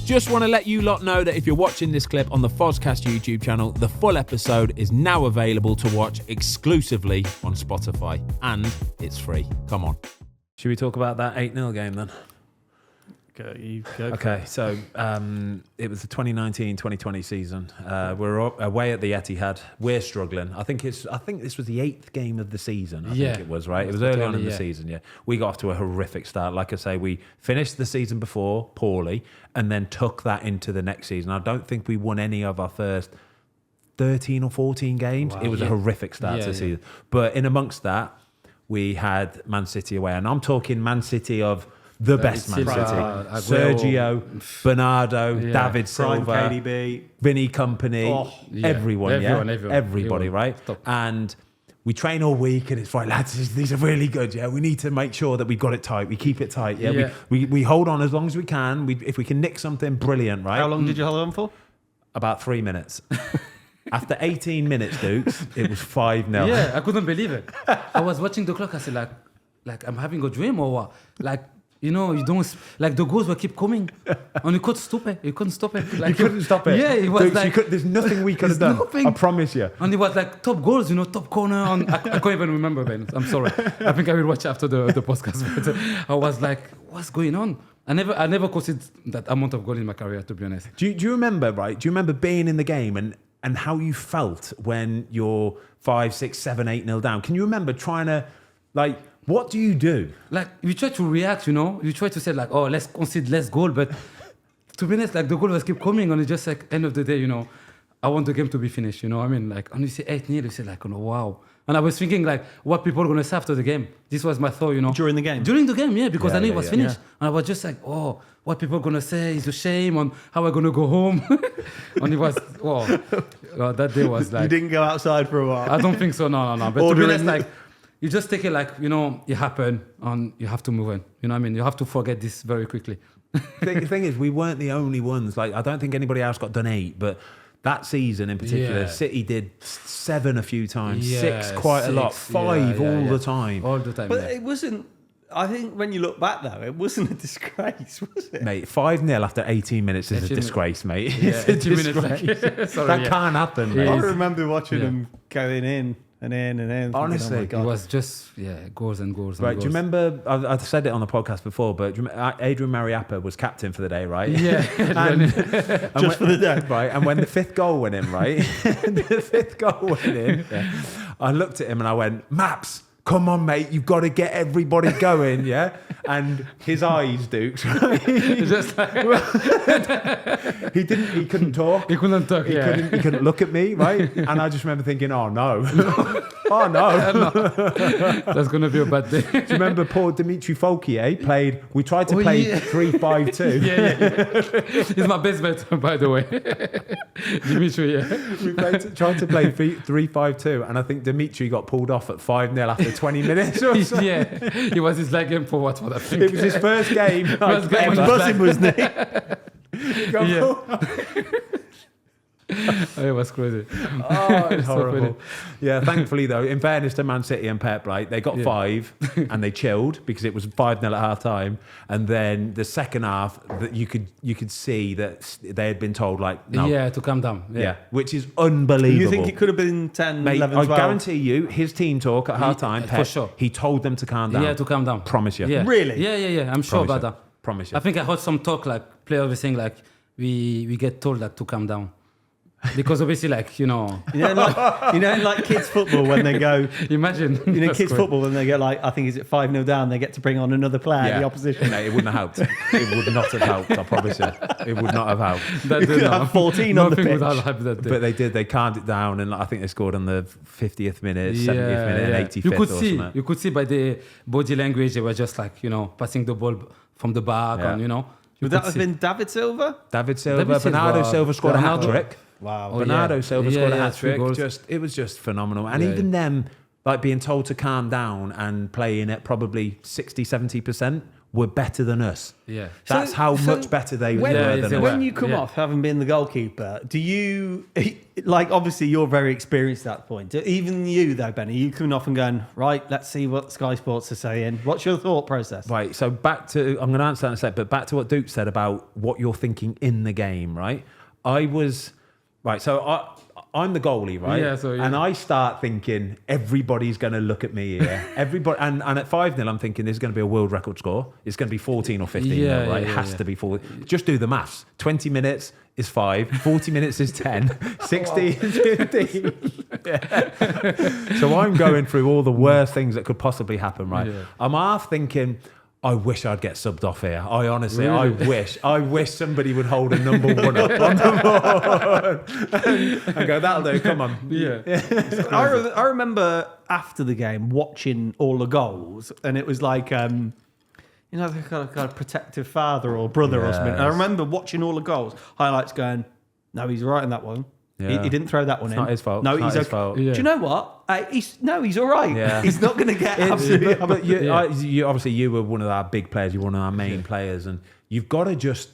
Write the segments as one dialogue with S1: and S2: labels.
S1: Just want to let you lot know that if you're watching this clip on the Fozcast YouTube channel, the full episode is now available to watch exclusively on Spotify, and it's free. Come on. Should we talk about that 8-0 game then?
S2: You go.
S1: Okay, so it was the 2019-2020 season. We're away at the Etihad. We're struggling. I think this was the 8th game of the season. I think it was, right? It was early on in the season, yeah. We got off to a horrific start. Like I say, we finished the season before poorly and then took that into the next season. I don't think we won any of our first 13 or 14 games. Wow. It was a horrific start to the season. But in amongst that, we had Man City away. And I'm talking Man City of the best Man City. Sergio, Bernardo, David Silva,
S2: KDB,
S1: Vinny Company, everybody, right? Stop. And we train all week and it's like, lads, these are really good, yeah? We need to make sure that we've got it tight. We keep it tight, yeah? We hold on as long as we can. If we can nick something, brilliant, right?
S2: How long did you hold on for?
S1: About 3 minutes. After 18 minutes, Dukes, it was 5-0.
S3: Yeah, I couldn't believe it. I was watching the clock. I said, like I'm having a dream or what? Like, you know, you don't like the goals will keep coming, and you couldn't stop it. You couldn't stop it. Like,
S1: you couldn't stop it.
S3: Yeah, it was
S1: Dukes, there's nothing we could have done. Nothing. I promise you.
S3: And it was like top goals, you know, top corner. I can't even remember then. I'm sorry. I think I will watch after the podcast. But I was like, what's going on? I never considered that amount of goal in my career, to be honest.
S1: Do you remember? Right? Do you remember being in the game and how you felt when you're 5, 6, 7, 8-0 down? Can you remember trying to what do you do?
S3: Like, you try to react, you know? You try to say, like, oh, let's concede less goal. But to be honest, like, the goal was keep coming. And it's just like, end of the day, you know, I want the game to be finished, you know what I mean? Like, and you say 8-0, you say, like, oh, wow. And I was thinking, like, what people are going to say after the game. This was my thought, you know?
S2: During the game?
S3: During the game, yeah, because I knew it was finished. Yeah. And I was just like, oh, what people are going to say is a shame on how we're going to go home. And it was, that day was like...
S2: You didn't go outside for a while?
S3: I don't think so, no. But to be honest, like... You just take it like, you know, it happened and you have to move on. You know what I mean? You have to forget this very quickly.
S1: The thing is, we weren't the only ones. Like, I don't think anybody else got done 8, but that season in particular, City did 7 a few times, 6 quite a lot, 5 all the time.
S3: All the time,
S2: But it wasn't... I think when you look back, though, it wasn't a disgrace, was it?
S1: Mate, 5-0 after 18 minutes is a disgrace, mate.
S3: Yeah,
S1: it's a
S3: 18 minutes.
S1: That can't happen, mate.
S2: I remember watching them going in and in.
S1: Honestly,
S2: thinking,
S3: it was just, goals and goals.
S1: Right, do you remember, I've said it on the podcast before, but Adrian Mariappa was captain for the day, right?
S3: Yeah.
S1: Just for the day. Right, and when the 5th goal went in, right? I looked at him and I went, Maps, come on, mate, you've got to get everybody going, yeah? And his eyes, Dukes, right?
S3: Just like
S1: he couldn't talk.
S3: He couldn't talk,
S1: he couldn't look at me, right? And I just remember thinking, oh no. Oh no.
S3: That's going to be a bad day.
S1: Do you remember Paul Dimitri Fouquier we tried to play 3-5-2.
S3: Yeah. He's my best bet, by the way. Dimitri,
S1: We tried to play 3-5-2, and I think Dimitri got pulled off at 5-0 after 20 minutes or so.
S3: Yeah, he was his leg in for what I think.
S1: It was his first game.
S2: He was buzzing, wasn't he?
S3: It was crazy.
S1: Oh, it's horrible. Yeah, thankfully though, in fairness to Man City and Pep, right, they got 5 and they chilled because it was 5-0 at half time, and then the second half that you could see that they had been told like no.
S3: To calm down.
S1: Yeah, which is unbelievable.
S2: You think it could have been 10,
S1: mate,
S2: 11, 12?
S1: I guarantee you, his team talk at half time, Pep,
S3: for sure.
S1: he told them to calm down.
S3: Yeah, to calm down.
S1: Promise you.
S3: Yeah.
S2: Really?
S3: Yeah. I'm sure about that.
S1: Promise you.
S3: I think I heard some talk like players were saying like we get told like to calm down. Because obviously, like, you know,
S2: like kids football when they go.
S3: Imagine,
S2: kids football when they get like, I think is it 5-0 down, they get to bring on another player, the opposition.
S1: No, it wouldn't have helped. It would not have helped. I promise you, it would not have helped.
S2: They could have 14 on the pitch.
S1: But they did. They calmed it down, and I think they scored on the 50th minute, 70th minute, and 85th.
S3: You could see by the body language they were just like, you know, passing the ball from the back, and you know.
S2: Would that have been David Silva?
S1: Bernardo Silva scored a hat trick.
S2: Wow.
S1: Bernardo Silva scored a hat trick. It was just phenomenal. And even them, like being told to calm down and playing at probably 60-70% were better than us.
S3: Yeah.
S1: That's how much better they were than us.
S2: When you come off having been the goalkeeper, do you, like, obviously you're very experienced at that point. Even you though, Benny, you coming off and going, right, let's see what Sky Sports are saying. What's your thought process?
S1: Right, so back to, I'm going to answer that in a sec, but back to what Duke said about what you're thinking in the game, right? I'm the goalie, right? And I start thinking everybody's going to look at me here. Everybody, and at 5-0, I'm thinking this is going to be a world record score. It's going to be 14 or 15, right? It has to be 14. Just do the maths. 20 minutes is 5, 40 minutes is 10, 60 is 15. So I'm going through all the worst things that could possibly happen, right? Yeah. I'm half thinking, I wish I'd get subbed off here. I honestly, I wish somebody would hold a number 1 up on the board and go, that'll do, come on.
S2: Yeah. I remember after the game watching all the goals, and it was like, the kind of protective father or brother or something. And I remember watching all the goals, highlights going, no, he's right in that one. Yeah. He didn't throw that one in.
S1: It's not his fault.
S2: No, he's
S1: his fault.
S2: Yeah. Do you know what? He's all right. Yeah. He's not going to get absolutely.
S1: But you obviously you were one of our big players. You're one of our main players, and you've just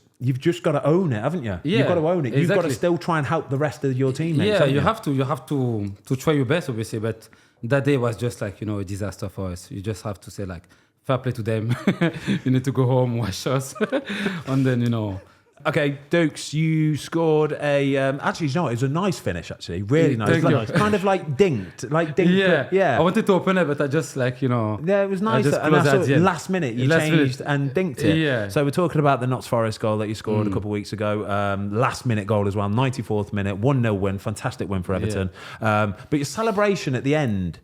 S1: got to own it, haven't you? Yeah, you've got to own it. Exactly. You've got to still try and help the rest of your teammates.
S3: Yeah, you have to try your best, obviously. But that day was just like a disaster for us. You just have to say like, fair play to them. You need to go home, wash us, and then
S1: Okay, Dukes, you scored a... actually, it was a nice finish, actually. Really nice. Kind of like dinked.
S3: Yeah. I wanted to open it, but I just
S1: Yeah, it was nice. And I saw last minute you changed and dinked it. Yeah. So we're talking about the Notts Forest goal that you scored a couple of weeks ago. Last minute goal as well, 94th minute, 1-0 win. Fantastic win for Everton. Yeah. But your celebration at the end...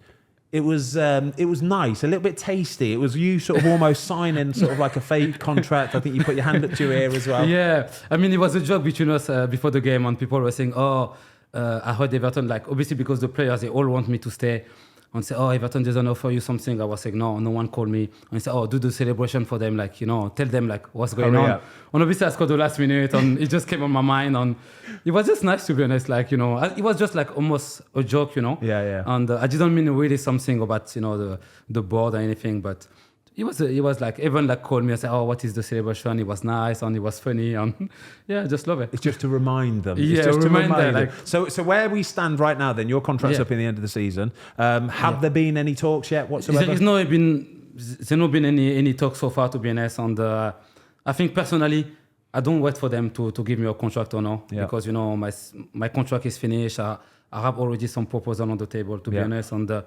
S1: It was nice, a little bit tasty. It was you sort of almost signing sort of like a fake contract. I think you put your hand up to your ear as well.
S3: Yeah, I mean, it was a joke between us before the game, and people were saying, I heard Everton, like, obviously because the players, they all want me to stay, and say, Everton doesn't offer you something. I was like, no one called me. And I said, do the celebration for them, like, tell them like what's going on. And obviously I scored the last minute, and it just came on my mind, and it was just nice, to be honest. Like, it was just like almost a joke,
S1: Yeah.
S3: And I didn't mean really something about the board or anything, but it was like everyone like called me and said, what is the celebration? It was nice and it was funny, and I just love it.
S1: It's just to remind them.
S3: Yeah,
S1: it's just
S3: to remind them. Like,
S1: so where we stand right now, then your contract's up in the end of the season. Have there been any talks yet whatsoever?
S3: There's not been any talks so far, to be honest. And I think personally, I don't wait for them to give me a contract or no, because my contract is finished. I have already some proposal on the table, to be honest, and.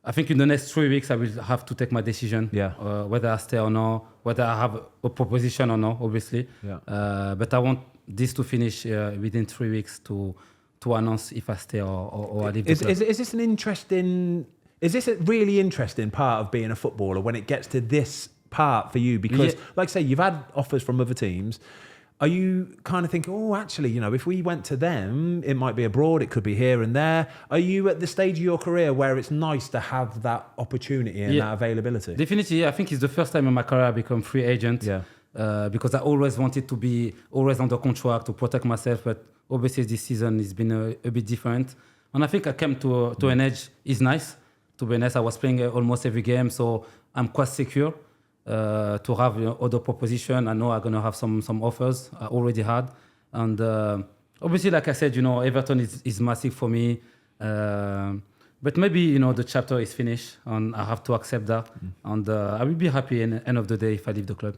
S3: I think in the next 3 weeks, I will have to take my decision, whether I stay or not, whether I have a proposition or not, obviously. Yeah. But I want this to finish within 3 weeks to announce if I stay or I leave the club.
S1: Is this a really interesting part of being a footballer when it gets to this part for you? Because, like I say, you've had offers from other teams. Are you kind of thinking, actually, if we went to them, it might be abroad, it could be here and there. Are you at the stage of your career where it's nice to have that opportunity and that availability?
S3: Definitely, I think it's the first time in my career I become free agent. Yeah. Because I always wanted to be always under contract to protect myself, but obviously this season has been a bit different. And I think I came to an edge. It's nice, to be honest. I was playing almost every game, so I'm quite secure. To have other proposition. I know I'm going to have some offers I already had. And obviously, like I said, Everton is massive for me. But maybe, the chapter is finished and I have to accept that. And I will be happy in the end of the day if I leave the club.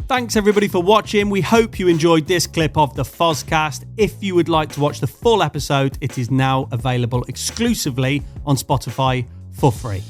S4: Thanks everybody for watching. We hope you enjoyed this clip of the Fozcast. If you would like to watch the full episode, it is now available exclusively on Spotify for free.